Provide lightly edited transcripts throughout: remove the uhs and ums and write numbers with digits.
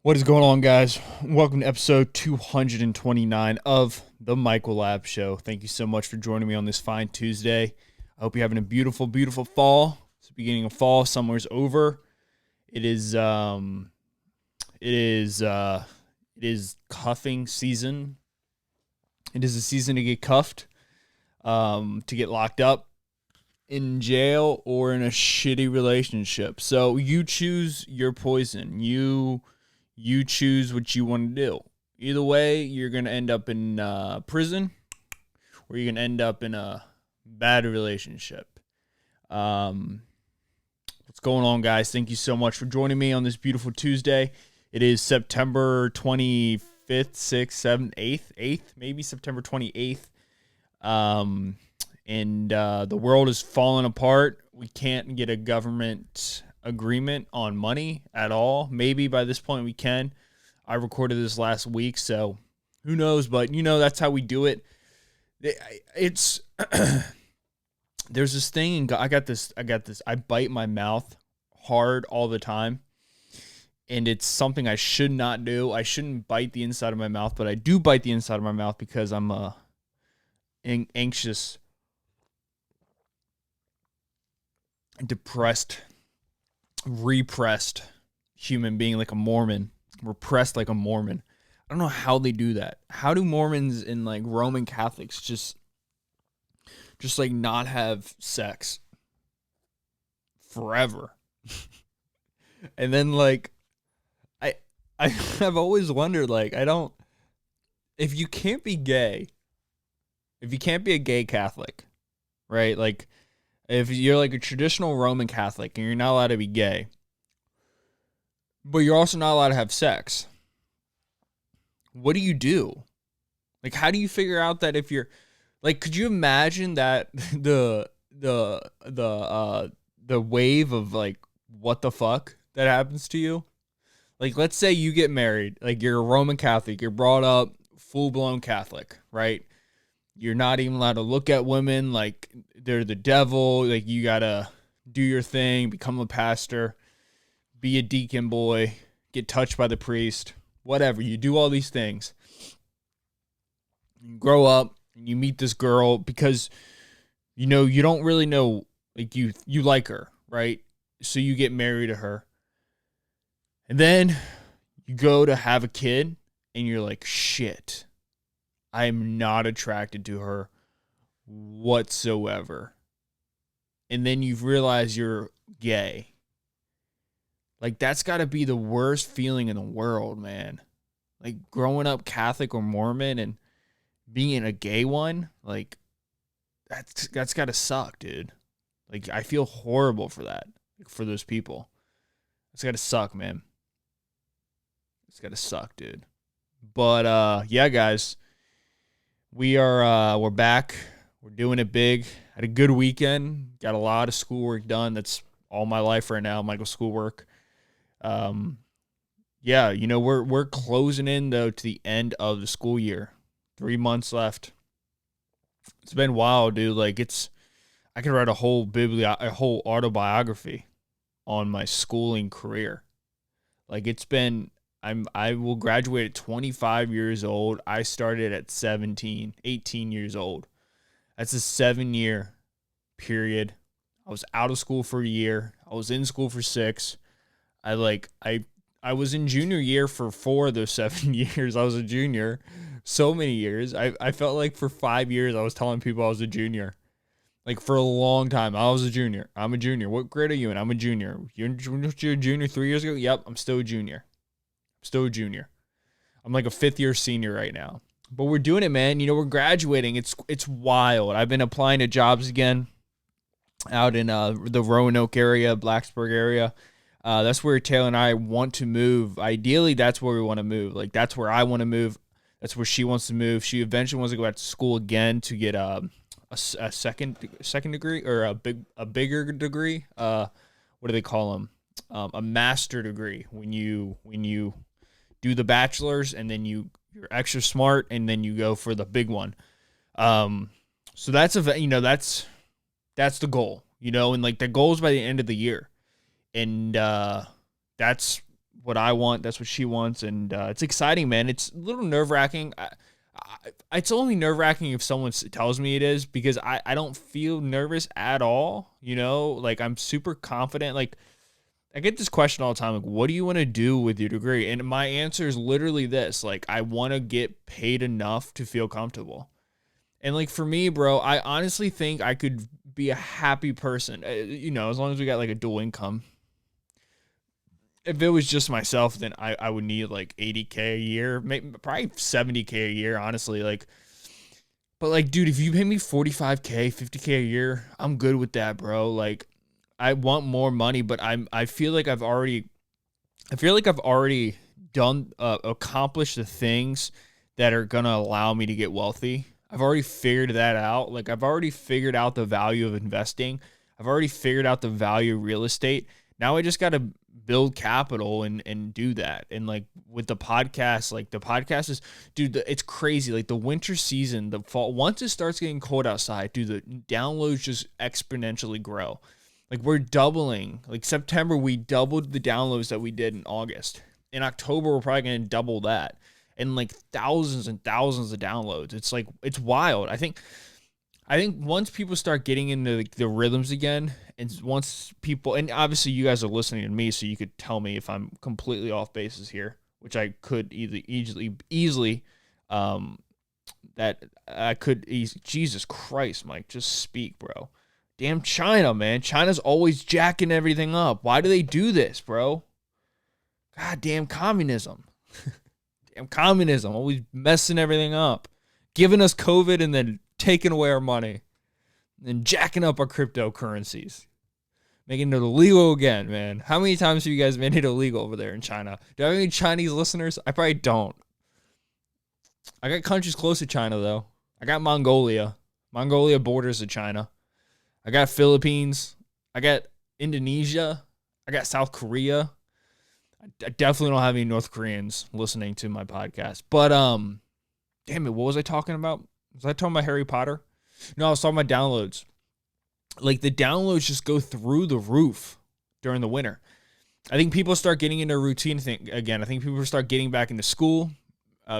What is going on, guys? Welcome to episode 229 of the Michael Lab Show. Thank you so much for joining me on this fine Tuesday. I hope you're having a beautiful, beautiful fall. It's the beginning of fall. Summer's over. It is cuffing season. It is a season to get cuffed, to get locked up in jail or in a shitty relationship. So you choose your poison. You choose what you want to do. Either way, you're going to end up in prison or you're going to end up in a bad relationship. What's going on, guys? Thank you so much for joining me on this beautiful Tuesday. It is September 25th, 6th, 7th, 8th, maybe September 28th. The world is falling apart. We can't get a government agreement on money at all. Maybe by this point we can. I recorded this last week, so who knows, but that's how we do it. It's there's this thing, I got this I bite my mouth hard all the time, and it's something I should not do. I shouldn't bite the inside of my mouth, but I do bite the inside of my mouth because I'm anxious, depressed, repressed human being, like a Mormon, repressed like a Mormon. I don't know how they do that. How do Mormons and like Roman Catholics just like not have sex forever? And then like I've always wondered, like, if you can't be gay, if you can't be a gay Catholic, right? Like, if you're like a traditional Roman Catholic and you're not allowed to be gay, but you're also not allowed to have sex, what do you do? Like, how do you figure out that if you're, like, could you imagine that the wave of like, what the fuck that happens to you? Like, let's say you get married, like you're a Roman Catholic, you're brought up full-blown Catholic, right? You're not even allowed to look at women like they're the devil. Like, you gotta do your thing, become a pastor, be a deacon boy, get touched by the priest, whatever. You do all these things. You grow up and you meet this girl because, you don't really know, like, you like her, right? So you get married to her. And then you go to have a kid and you're like, shit, I'm not attracted to her whatsoever. And then you've realized you're gay. Like, that's got to be the worst feeling in the world, man. Like, growing up Catholic or Mormon and being a gay one, like, that's got to suck, dude. Like, I feel horrible for that, like, for those people. It's got to suck, man. It's got to suck, dude. But yeah, guys. We're back. We're doing it big. Had a good weekend. Got a lot of schoolwork done. That's all my life right now, Michael, schoolwork. Yeah, we're closing in though to the end of the school year. 3 months left. It's been wild, dude. Like, I could write a whole autobiography on my schooling career. Like, I will graduate at 25 years old. I started at 18 years old. That's a 7-year period. I was out of school for a year. I was in school for 6. I was in junior year for 4 of those 7 years. I was a junior so many years. I felt like for 5 years I was telling people I was a junior. Like, for a long time, I was a junior. I'm a junior. What grade are you in? I'm a junior. You're a junior 3 years ago? Yep, I'm still a junior. Still a junior. I'm like a 5th-year senior right now. But we're doing it, man. We're graduating. It's wild. I've been applying to jobs again out in the Roanoke area, Blacksburg area. That's where Taylor and I want to move. Ideally, that's where we want to move. Like, that's where I want to move. That's where she wants to move. She eventually wants to go back to school again to get a second degree, or a bigger degree. What do they call them? A master degree. When you do the bachelor's and then you're extra smart and then you go for the big one. So that's the goal, and like the goal is by the end of the year. And that's what I want. That's what she wants. And it's exciting, man. It's a little nerve-wracking. It's only nerve-wracking if someone tells me it is, because I don't feel nervous at all. You know, like I'm super confident. Like I get this question all the time, like, what do you want to do with your degree? And my answer is literally this, like, I want to get paid enough to feel comfortable. And like for me, bro, I honestly think I could be a happy person, you know, as long as we got like a dual income. If it was just myself, then I would need like 80K a year, maybe probably 70K a year, honestly. Like, but like, dude, if you pay me 45K, 50K a year, I'm good with that, bro. Like, I want more money, but I feel like I've already done accomplished the things that are gonna allow me to get wealthy. I've already figured that out. Like I've already figured out the value of investing. I've already figured out the value of real estate. Now I just got to build capital and do that. And like with the podcast, like the podcast is, dude, it's crazy. Like the winter season, the fall, once it starts getting cold outside, dude, the downloads just exponentially grow. Like we're doubling. Like September, we doubled the downloads that we did in August. In October, we're probably going to double that. And like thousands and thousands of downloads. It's like, it's wild. I think once people start getting into the rhythms again, and once people, and obviously you guys are listening to me, so you could tell me if I'm completely off basis here, which I could easily, that I could Jesus Christ, Mike, just speak, bro. Damn China, man. China's always jacking everything up. Why do they do this, bro? God damn communism. Damn communism, always messing everything up. Giving us COVID and then taking away our money. And jacking up our cryptocurrencies. Making it illegal again, man. How many times have you guys made it illegal over there in China? Do I have any Chinese listeners? I probably don't. I got countries close to China, though. I got Mongolia. Mongolia borders to China. I got Philippines. I got Indonesia. I got South Korea. I definitely don't have any North Koreans listening to my podcast. But, damn it, what was I talking about? Was I talking about Harry Potter? No, I was talking about downloads. Like, the downloads just go through the roof during the winter. I think people start getting into a routine thing again. I think people start getting back into school,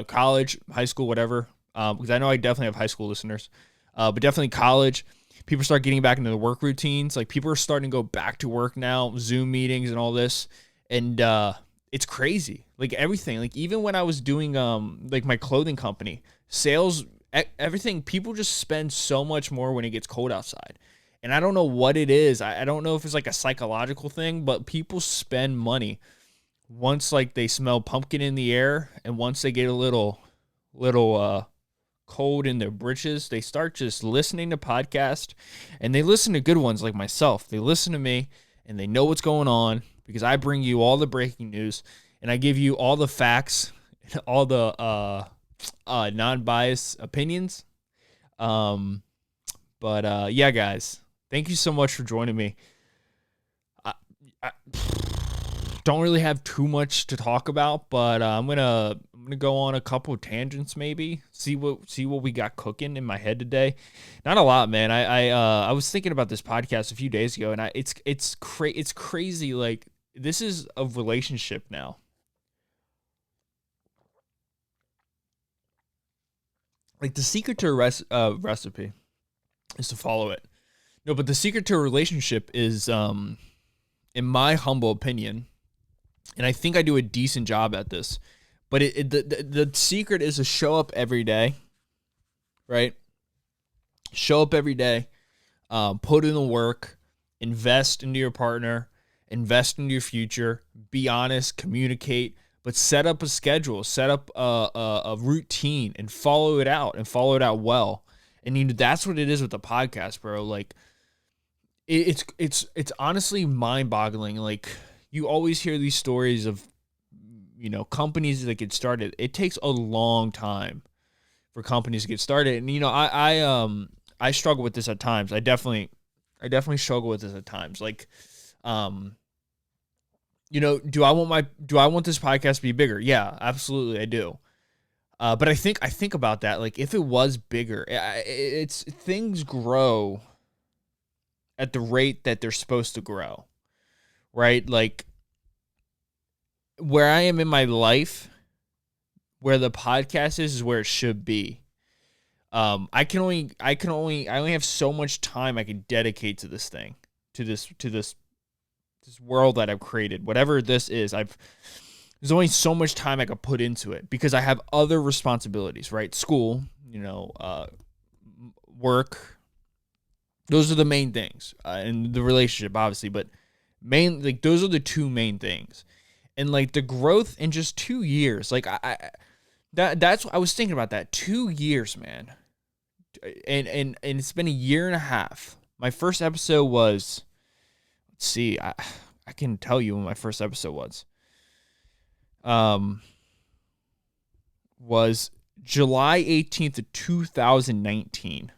college, high school, whatever. Because I know I definitely have high school listeners. But definitely college. People start getting back into the work routines. Like, people are starting to go back to work now, Zoom meetings and all this. And it's crazy. Like, everything. Like, even when I was doing like my clothing company, sales, everything, people just spend so much more when it gets cold outside. And I don't know what it is. I don't know if it's like a psychological thing, but people spend money once like they smell pumpkin in the air, and once they get a little cold in their britches, they start just listening to podcasts, and they listen to good ones like myself. They listen to me and they know what's going on because I bring you all the breaking news and I give you all the facts, all the non-biased opinions. But yeah, guys, thank you so much for joining me. I don't really have too much to talk about, but I'm gonna go on a couple of tangents, maybe see what we got cooking in my head today. Not a lot, man. I was thinking about this podcast a few days ago, and it's crazy. Like, this is a relationship now. Like, the secret to a recipe is to follow it. No, but the secret to a relationship is, in my humble opinion, and I think I do a decent job at this, but the secret is to show up every day, right? Show up every day, put in the work, invest into your partner, invest into your future, be honest, communicate, but set up a schedule, set up a routine, and follow it out well. And that's what it is with the podcast, bro. Like, it's honestly mind-boggling. Like, you always hear these stories of, companies that get started. It takes a long time for companies to get started. And I struggle with this at times. I definitely struggle with this at times. Like, do I want this podcast to be bigger? Yeah, absolutely, I do. But I think about that. Like, if it was bigger, it's things grow at the rate that they're supposed to grow, right? Like, where I am in my life, where the podcast is where it should be. I only have so much time I can dedicate to this thing, to this world that I've created. Whatever this is, there's only so much time I could put into it because I have other responsibilities, right? School, work. Those are the main things, and the relationship, obviously, but those are the two main things. And like the growth in just 2 years, like that's I was thinking about that. 2 years, man. And it's been a year and a half. My first episode was, let's see, I can tell you when my first episode was July 18th of 2019.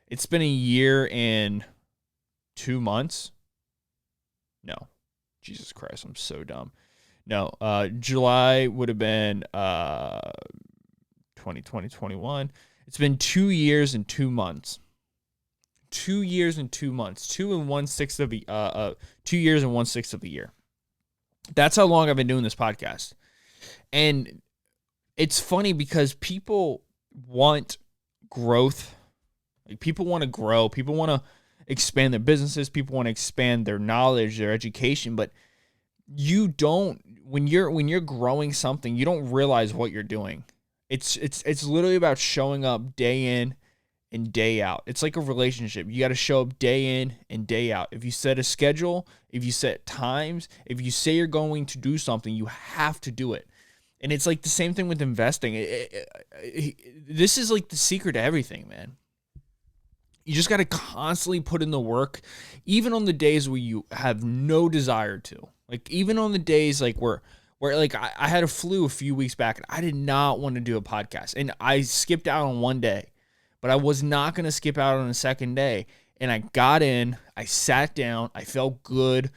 It's been a year and 2 months. No. Jesus Christ, I'm so dumb. No, July would have been 2021. It's been 2 years and 2 months. 2 years and 2 months. 2 1/6 of the 2 years and 1/6 of the year. That's how long I've been doing this podcast. And it's funny because people want growth. Like people want to grow. People want to expand their businesses. People want to expand their knowledge, their education, but you don't, when you're growing something, you don't realize what you're doing. It's literally about showing up day in and day out. It's like a relationship. You got to show up day in and day out. If you set a schedule, if you set times, if you say you're going to do something, you have to do it. And it's like the same thing with investing. This is like the secret to everything, man. You just got to constantly put in the work, even on the days where you have no desire to. Like even on the days like where like I had a flu a few weeks back and I did not want to do a podcast. And I skipped out on one day, but I was not going to skip out on the second day. And I got in, I sat down, I felt good.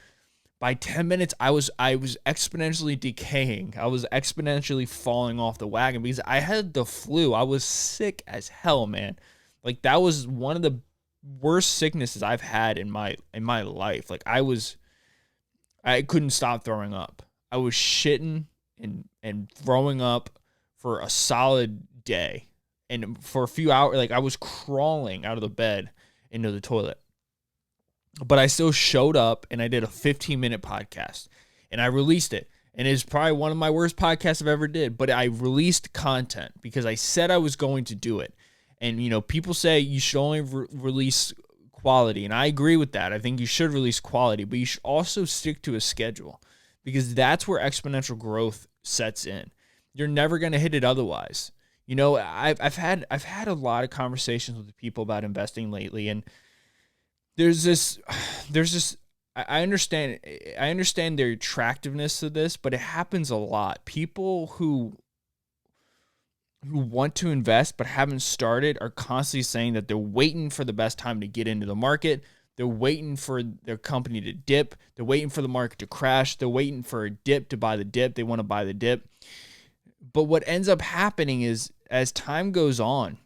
By 10 minutes, I was exponentially decaying. I was exponentially falling off the wagon because I had the flu. I was sick as hell, man. Like that was one of the worst sicknesses I've had in my life. Like I couldn't stop throwing up. I was shitting and throwing up for a solid day. And for a few hours, like I was crawling out of the bed into the toilet. But I still showed up and I did a 15-minute podcast and I released it. And it's probably one of my worst podcasts I've ever did, but I released content because I said I was going to do it. And, people say you should only release quality. And I agree with that. I think you should release quality, but you should also stick to a schedule because that's where exponential growth sets in. You're never going to hit it otherwise. I've had a lot of conversations with people about investing lately, and there's this I understand their attractiveness to this, but it happens a lot. People who want to invest but haven't started are constantly saying that they're waiting for the best time to get into the market. They're waiting for their company to dip. They're waiting for the market to crash. They're waiting for a dip to buy the dip. They want to buy the dip. But what ends up happening is as time goes on,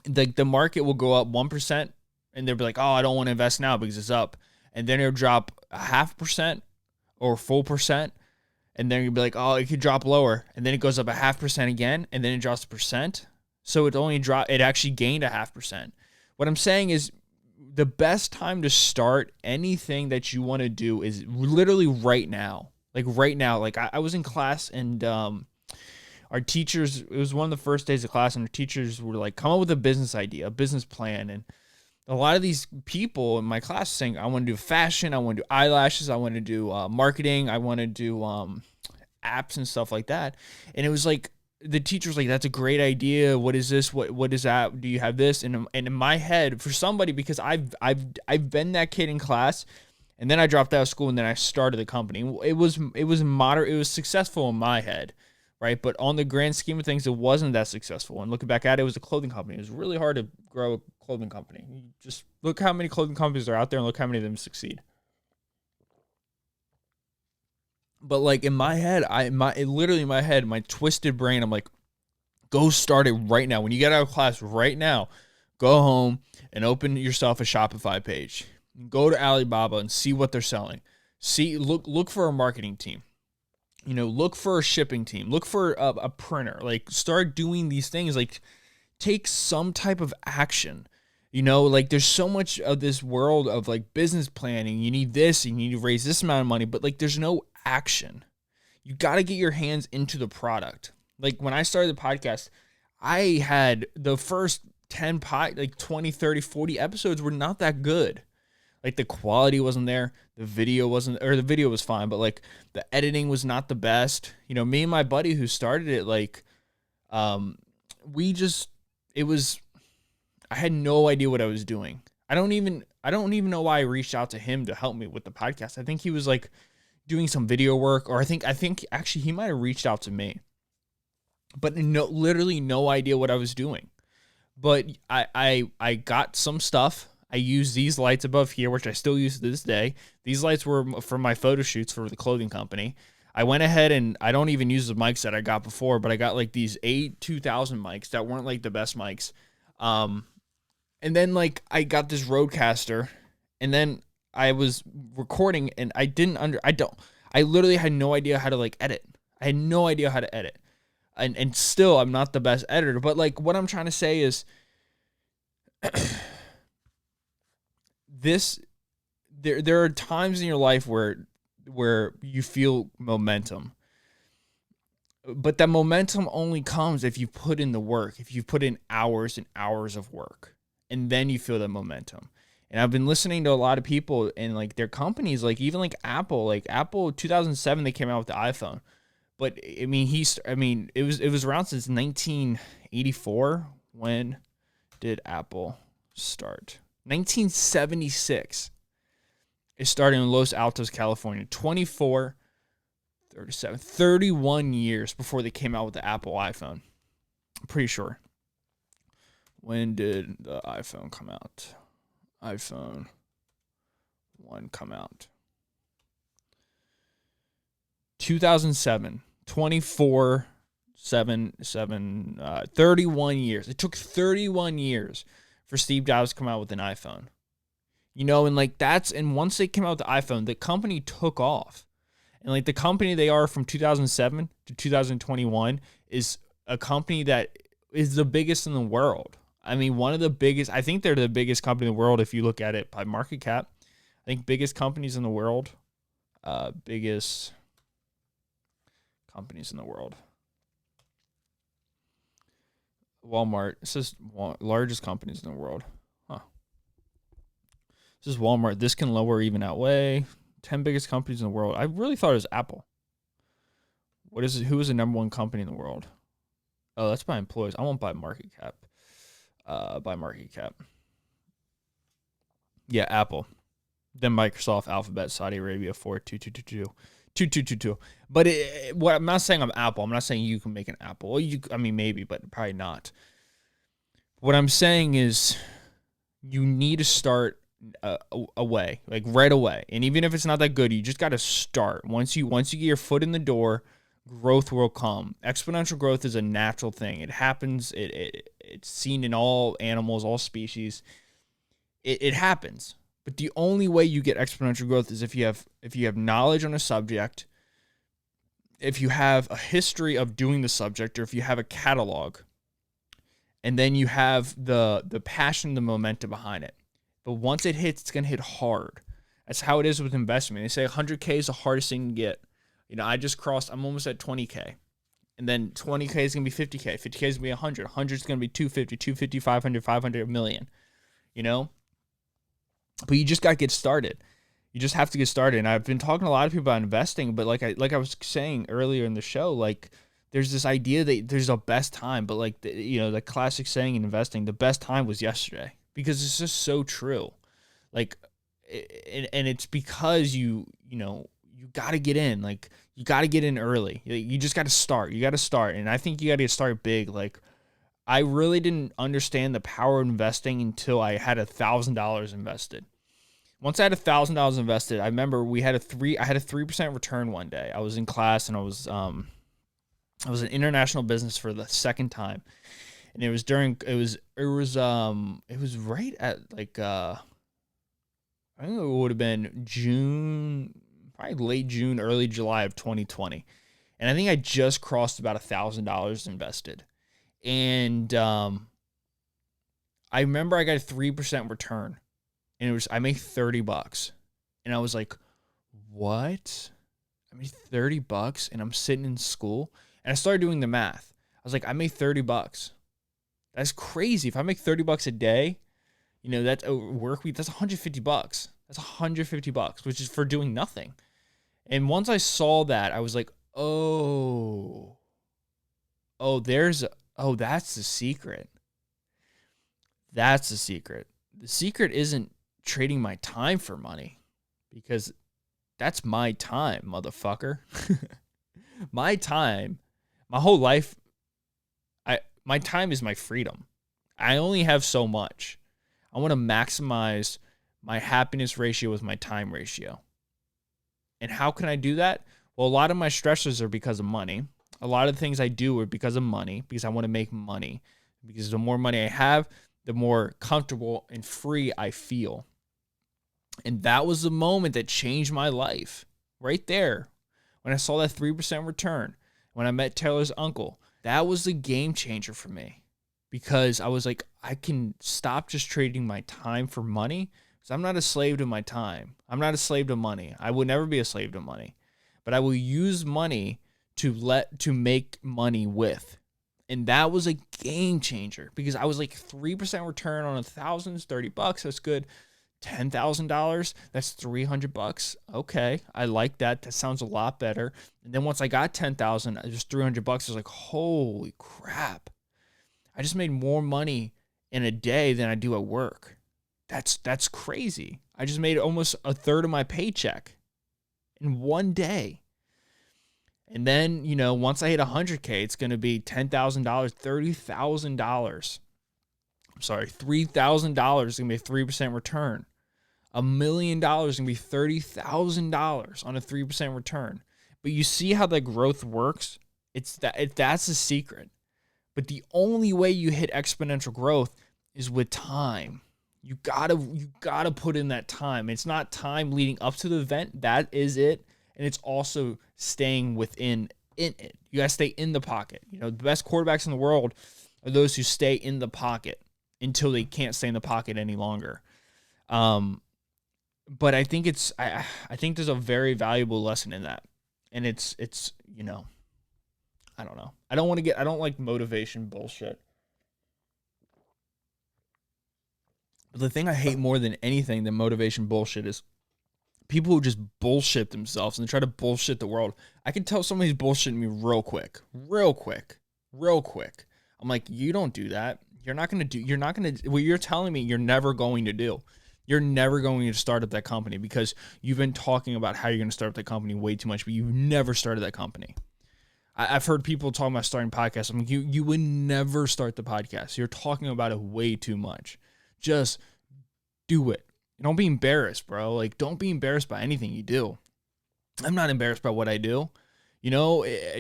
the market will go up 1%. And they'll be like, oh, I don't want to invest now because it's up. And then it'll drop 0.5% or 1%. And then you'll be like, oh, it could drop lower. And then it goes up 0.5% again. And then it drops 1%. So it actually gained 0.5%. What I'm saying is the best time to start anything that you want to do is literally right now. Like right now. Like I was in class and our teachers, it was one of the first days of class, and our teachers were like, come up with a business idea, a business plan. And a lot of these people in my class saying, I want to do fashion, I want to do eyelashes, I want to do marketing, I want to do apps and stuff like that. And it was like, the teacher was like, that's a great idea. What is this? What is that? Do you have this? And in my head, for somebody, because I've been that kid in class, and then I dropped out of school, and then I started the company. It was moderate. It was successful in my head, right? But on the grand scheme of things, it wasn't that successful. And looking back at it, it was a clothing company. It was really hard to grow a clothing company. You just look how many clothing companies are out there and look how many of them succeed. But like in my head, literally in my head, my twisted brain, I'm like, go start it right now. When you get out of class right now, go home and open yourself a Shopify page. Go to Alibaba and see what they're selling. Look for a marketing team. look for a shipping team, look for a printer, like start doing these things, like take some type of action. Like there's so much of this world of like business planning. You need this, you need to raise this amount of money, but like there's no action. You got to get your hands into the product. Like when I started the podcast, I had the first 10 like 20, 30, 40 episodes were not that good. Like the quality wasn't there. The video was fine, but like the editing was not the best. Me and my buddy who started it, like, I had no idea what I was doing. I don't even know why I reached out to him to help me with the podcast. I think he was like doing some video work, or I think actually he might have reached out to me, but literally no idea what I was doing. But I got some stuff. I used these lights above here, which I still use to this day. These lights were from my photo shoots for the clothing company. I went ahead and I don't even use the mics that I got before, but I got like these A2000 mics that weren't like the best mics. And then like I got this Rodecaster, and then I was recording and I literally had no idea how to like edit. I had no idea how to edit. And still I'm not the best editor, but like what I'm trying to say is there are times in your life where you feel momentum. But that momentum only comes if you put in the work, if you put in hours and hours of work, and then you feel that momentum. And I've been listening to a lot of people and like their companies, like even like Apple 2007, they came out with the iPhone. But I mean, it was around since 1984. When did Apple start? 1976. It started in Los Altos, California. 24, 37, 31 years before they came out with the Apple iPhone. I'm pretty sure. When did the iPhone come out? iPhone 1 come out. 2007. 24, 31 years. It took 31 years for Steve Jobs to come out with an iPhone. And like and once they came out with the iPhone, the company took off. And like the company they are from 2007 to 2021 is a company that is the biggest in the world. I mean, one of the biggest, I think they're the biggest company in the world if you look at it by market cap. I think biggest companies in the world, biggest companies in the world. Walmart. It says largest companies in the world. Huh. This is Walmart. This can lower even outweigh 10 biggest companies in the world. I really thought it was Apple. What is it? Who is the number one company in the world? Oh, that's by employees. I won't buy market cap. By market cap. Yeah, Apple. Then Microsoft, Alphabet, Saudi Arabia, 2222. But what I'm not saying I'm Apple. I'm not saying you can make an Apple. Well, I mean, maybe, but probably not. What I'm saying is you need to start away, like right away. And even if it's not that good, you just got to start. Once you get your foot in the door, growth will come. Exponential growth is a natural thing. It happens. It's seen in all animals, all species. It happens. But the only way you get exponential growth is if you have knowledge on a subject, if you have a history of doing the subject, or if you have a catalog, and then you have the passion, the momentum behind it. But once it hits, it's going to hit hard. That's how it is with investment. They say 100K is the hardest thing to get. I'm almost at 20K. And then 20K is going to be 50K. 50K is going to be 100. 100 is going to be 250, 250, 500, 500, a million. But you just got to get started. You just have to get started. And I've been talking to a lot of people about investing, but like I was saying earlier in the show, like there's this idea that there's a best time, but like the classic saying in investing, the best time was yesterday, because it's just so true. Like, and it's because you got to get in. Like you got to get in early. You just got to start. You got to start, and I think you got to get started big. Like I really didn't understand the power of investing until I had $1,000 invested. Once I had $1,000 invested, I remember I had a 3% return one day. I was in class and I was in international business for the second time. And it was right at like I think it would have been June, probably late June, early July of 2020. And I think I just crossed about $1,000 invested. And I remember I got a 3% return, and I made $30. And I was like, what? I made $30 and I'm sitting in school. And I started doing the math. I was like, I made $30. That's crazy. If I make $30 a day, that's a work week, that's $150. That's $150, which is for doing nothing. And once I saw that, I was like, that's the secret. That's the secret. The secret isn't trading my time for money, because that's my time, motherfucker. My time, my whole life, my time is my freedom. I only have so much. I want to maximize my happiness ratio with my time ratio. And how can I do that? Well, a lot of my stressors are because of money. A lot of the things I do are because of money, because I want to make money. Because the more money I have, the more comfortable and free I feel. And that was the moment that changed my life. Right there. When I saw that 3% return, when I met Taylor's uncle, that was the game changer for me. Because I was like, I can stop just trading my time for money. Because I'm not a slave to my time. I'm not a slave to money. I will never be a slave to money. But I will use money to make money with. And that was a game changer. Because I was like, 3% return on $1,000 is $30. That's good. $10,000, that's $300. Okay, I like that. That sounds a lot better. And then once I got 10,000, just $300. I was like, holy crap! I just made more money in a day than I do at work. That's crazy. I just made almost a third of my paycheck in one day. And then once I hit 100K, it's going to be $10,000, $30,000. I'm sorry, $3,000 is going to be a 3% return. $1 million is going to be $30,000 on a 3% return. But you see how that growth works? That's the secret. But the only way you hit exponential growth is with time. You gotta put in that time. It's not time leading up to the event. That is it. And it's also staying in it. You gotta stay in the pocket. The best quarterbacks in the world are those who stay in the pocket until they can't stay in the pocket any longer. But I think I think there's a very valuable lesson in that. And it's I don't know. I don't like motivation bullshit. But the thing I hate more than anything than motivation bullshit is people who just bullshit themselves and try to bullshit the world. I can tell somebody's bullshitting me real quick. I'm like, you don't do that. What you're telling me you're never going to do. You're never going to start up that company because you've been talking about how you're going to start up that company way too much, but you've never started that company. I've heard people talking about starting podcasts. I'm like, you would never start the podcast. You're talking about it way too much. Just do it. Don't be embarrassed, bro. Like, don't be embarrassed by anything you do. I'm not embarrassed by what I do.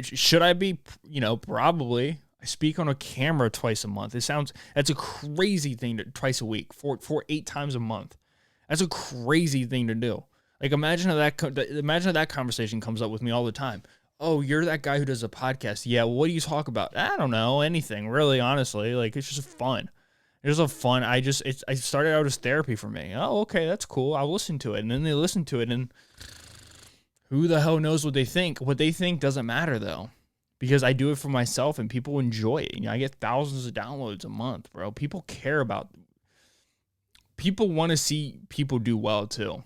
Should I be? Probably. I speak on a camera twice a month. That's a crazy thing twice a week, 8 times a month. That's a crazy thing to do. Like, imagine how that conversation comes up with me all the time. Oh, you're that guy who does a podcast. Yeah, well, what do you talk about? I don't know, anything, really, honestly. Like, it's just fun. It's a fun. I started out as therapy for me. Oh, okay, that's cool. I'll listen to it. And then they listen to it, and who the hell knows what they think? What they think doesn't matter, though, because I do it for myself, and people enjoy it. I get thousands of downloads a month, bro. People care about. People want to see people do well too.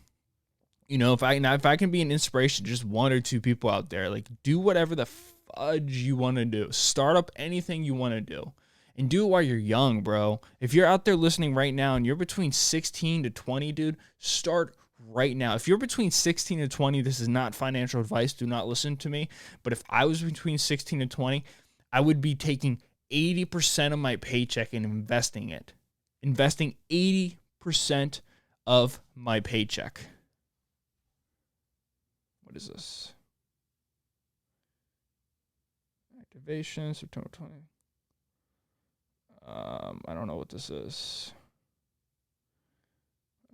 If I can be an inspiration to just one or two people out there, like, do whatever the fudge you want to do. Start up anything you want to do. And do it while you're young, bro. If you're out there listening right now and you're between 16 to 20, dude, start right now. If you're between 16 to 20, this is not financial advice. Do not listen to me. But if I was between 16 and 20, I would be taking 80% of my paycheck and investing it. Investing 80% of my paycheck. What is this? Activation, September 20. I don't know what this is.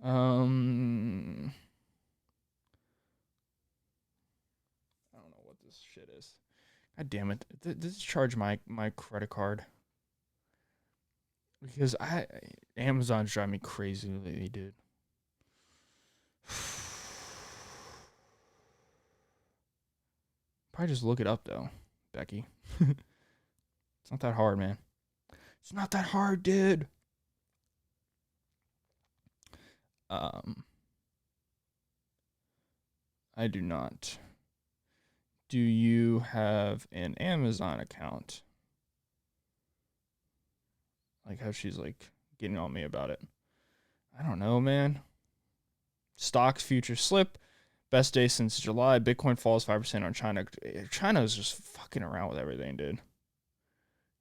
I don't know what this shit is. God damn it. This charge my credit card. Because Amazon's driving me crazy lately, dude. Probably just look it up though, Becky. It's not that hard, man. It's not that hard, dude. I do not. Do you have an Amazon account? Like how she's like getting on me about it. I don't know, man. Stocks futures slip. Best day since July. Bitcoin falls 5% on China. China is just fucking around with everything, dude.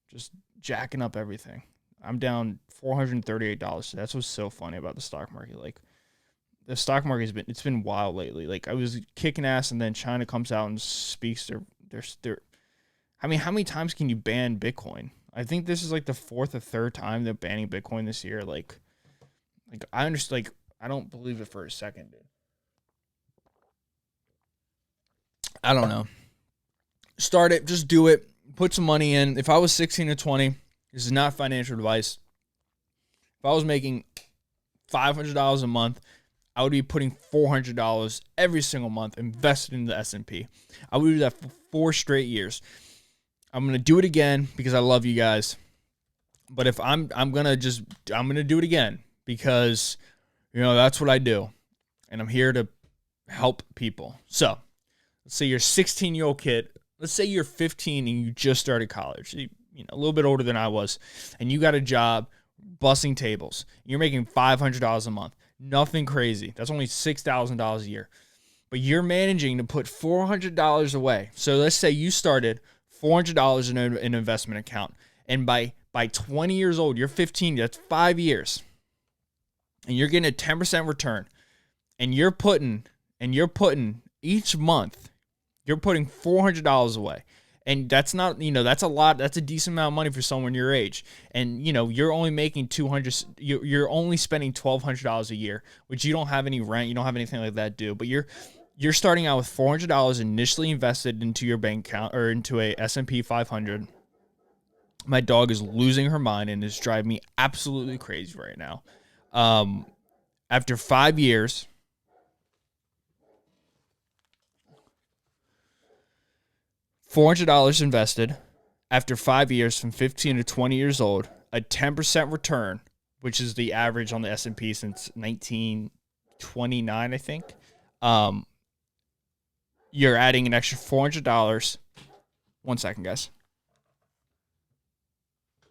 Just jacking up everything. I'm down $438. That's what's so funny about the stock market. Like, the stock market it's been wild lately. Like, I was kicking ass, and then China comes out and speaks their I mean, how many times can you ban Bitcoin? I think this is like the fourth or third time they're banning Bitcoin this year. Like I understand. Like, I don't believe it for a second, dude. I don't know. Start it. Just do it. Put some money in. If I was 16 or 20, this is not financial advice. If I was making $500 a month, I would be putting $400 every single month invested in the S&P. I would do that for 4 straight years. I'm going to do it again because I love you guys. But if I'm going to do it again because, you know, that's what I do. And I'm here to help people. So, let's say you're a 16-year-old kid. Let's say you're 15 and you just started college. You know, a little bit older than I was. And you got a job bussing tables. You're making $500 a month. Nothing crazy. That's only $6,000 a year. But you're managing to put $400 away. So let's say you started $400 in an investment account. And by 20 years old, you're 15. That's 5 years. And you're getting a 10% return. And you're putting each month, you're putting $400 away. And that's not, you know, that's a lot. That's a decent amount of money for someone your age. And, you know, you're only making you're only spending $1,200 a year, which you don't have any rent. You don't have anything like that due. But you're starting out with $400 initially invested into your bank account or into a S&P 500. My dog is losing her mind and is driving me absolutely crazy right now. After 5 years, $400 invested after 5 years from 15 to 20 years old, a 10% return, which is the average on the S&P since 1929, I think. You're adding an extra $400. 1 second, guys.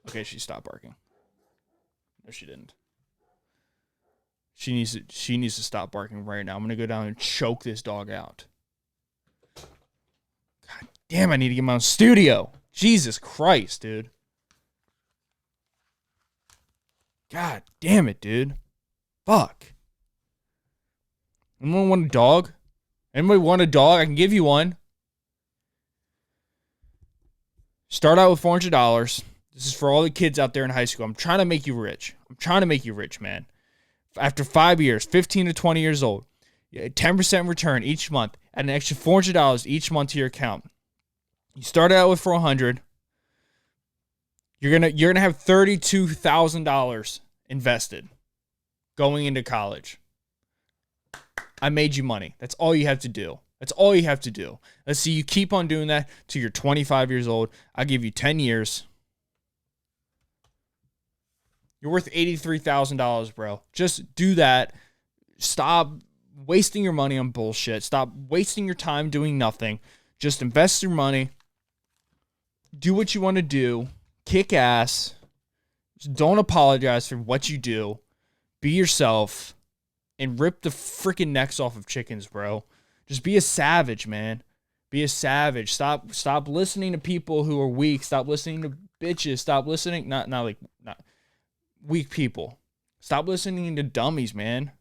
Okay, she stopped barking. No, she didn't. She needs to stop barking right now. I'm going to go down and choke this dog out. God damn, I need to get my own studio. Jesus Christ, dude. God damn it, dude. Fuck. Anyone want a dog? Anybody want a dog? I can give you one. Start out with $400. This is for all the kids out there in high school. I'm trying to make you rich. I'm trying to make you rich, man. After 5 years, 15 to 20 years old, 10% return each month, add an extra $400 each month to your account. You started out with $400. You're gonna have $32,000 invested going into college. I made you money. That's all you have to do. That's all you have to do. Let's see, you keep on doing that till you're 25 years old. I'll give you 10 years. You're worth $83,000, bro. Just do that. Stop wasting your money on bullshit. Stop wasting your time doing nothing. Just invest your money. Do what you want to do. Kick ass. Just don't apologize for what you do. Be yourself. And rip the freaking necks off of chickens, bro. Just be a savage, man. Be a savage. Stop listening to people who are weak. Stop listening to bitches. Stop listening. Not weak people. Stop listening to dummies, man.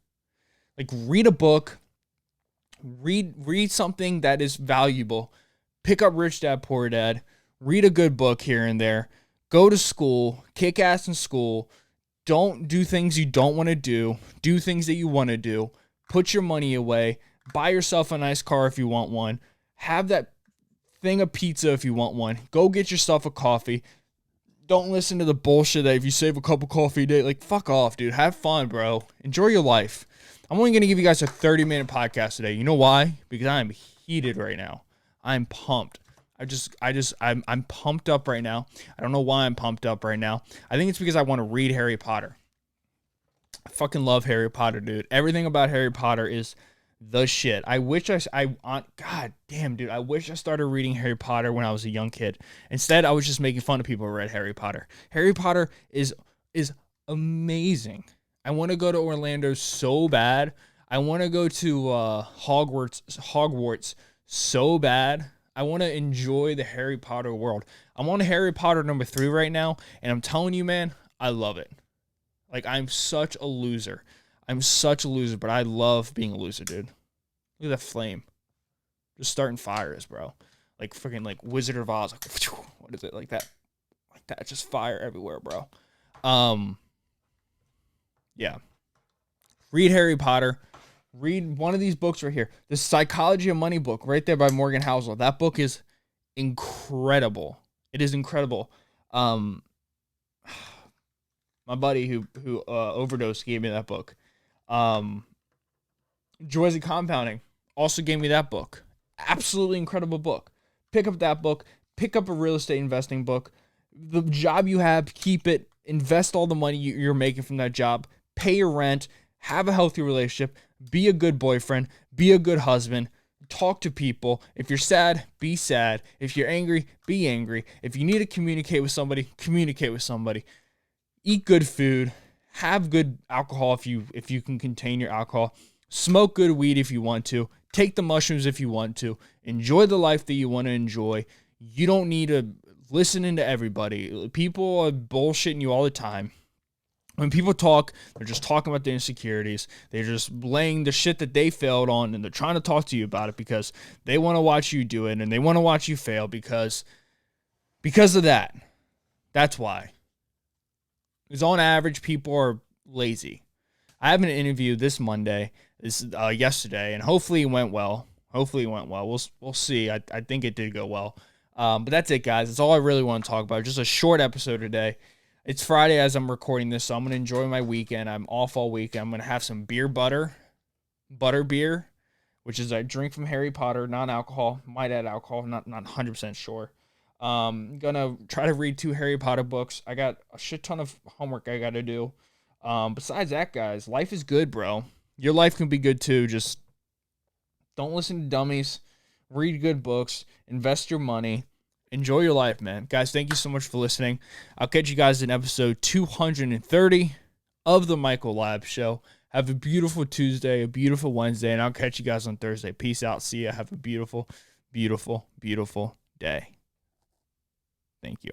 Like, read a book. Read something that is valuable. Pick up Rich Dad Poor Dad. Read a good book here and there. Go to school. Kick ass in school. Don't do things you don't want to do. Do things that you want to do. Put your money away. Buy yourself a nice car if you want one. Have that thing of pizza if you want one. Go get yourself a coffee. Don't listen to the bullshit that if you save a cup of coffee a day, like, fuck off, dude. Have fun, bro. Enjoy your life. I'm only going to give you guys a 30-minute podcast today. You know why? Because I'm heated right now. I'm pumped. I'm pumped up right now. I don't know why I'm pumped up right now. I think it's because I want to read Harry Potter. I fucking love Harry Potter, dude. Everything about Harry Potter is the shit. God damn, dude. I wish I started reading Harry Potter when I was a young kid. Instead, I was just making fun of people who read Harry Potter. Harry Potter is amazing. I want to go to Orlando so bad. I want to go to Hogwarts so bad. I want to enjoy the Harry Potter world. I'm on Harry Potter number 3 right now, and I'm telling you, man, I love it. Like, I'm such a loser. But I love being a loser, dude. Look at that flame. Just starting fires, bro. Like freaking like Wizard of Oz. Like, what is it? Like that. Just fire everywhere, bro. Yeah. Read Harry Potter. Read one of these books right here. The Psychology of Money book right there by Morgan Housel. That book is incredible. It is incredible. My buddy who overdosed gave me that book. Joys of Compounding also gave me that book. Absolutely incredible book. Pick up that book. Pick up a real estate investing book. The job you have, keep it. Invest all the money you're making from that job. Pay your rent. Have a healthy relationship. Be a good boyfriend. Be a good husband. Talk to people. If you're sad, be sad. If you're angry, be angry. If you need to communicate with somebody, communicate with somebody. Eat good food. Have good alcohol if you can contain your alcohol. Smoke good weed if you want to. Take the mushrooms if you want to. Enjoy the life that you want to enjoy. You don't need to listen to everybody. People are bullshitting you all the time. When people talk, they're just talking about their insecurities. They're just laying the shit that they failed on, and they're trying to talk to you about it because they want to watch you do it, and they want to watch you fail because of that. That's why. Because on average, people are lazy. I have an interview this Monday, yesterday, and hopefully it went well. We'll see. I think it did go well. But that's it, guys. That's all I really want to talk about. Just a short episode today. It's Friday as I'm recording this, so I'm going to enjoy my weekend. I'm off all weekend. I'm going to have some butter beer, which is a drink from Harry Potter, non-alcohol. Might add alcohol, not 100% sure. I'm going to try to read 2 Harry Potter books. I got a shit ton of homework I got to do. Besides that, guys, life is good, bro. Your life can be good too. Just don't listen to dummies. Read good books. Invest your money. Enjoy your life, man. Guys, thank you so much for listening. I'll catch you guys in episode 230 of the Michael Lab Show. Have a beautiful Tuesday, a beautiful Wednesday, and I'll catch you guys on Thursday. Peace out. See ya. Have a beautiful, beautiful, beautiful day. Thank you.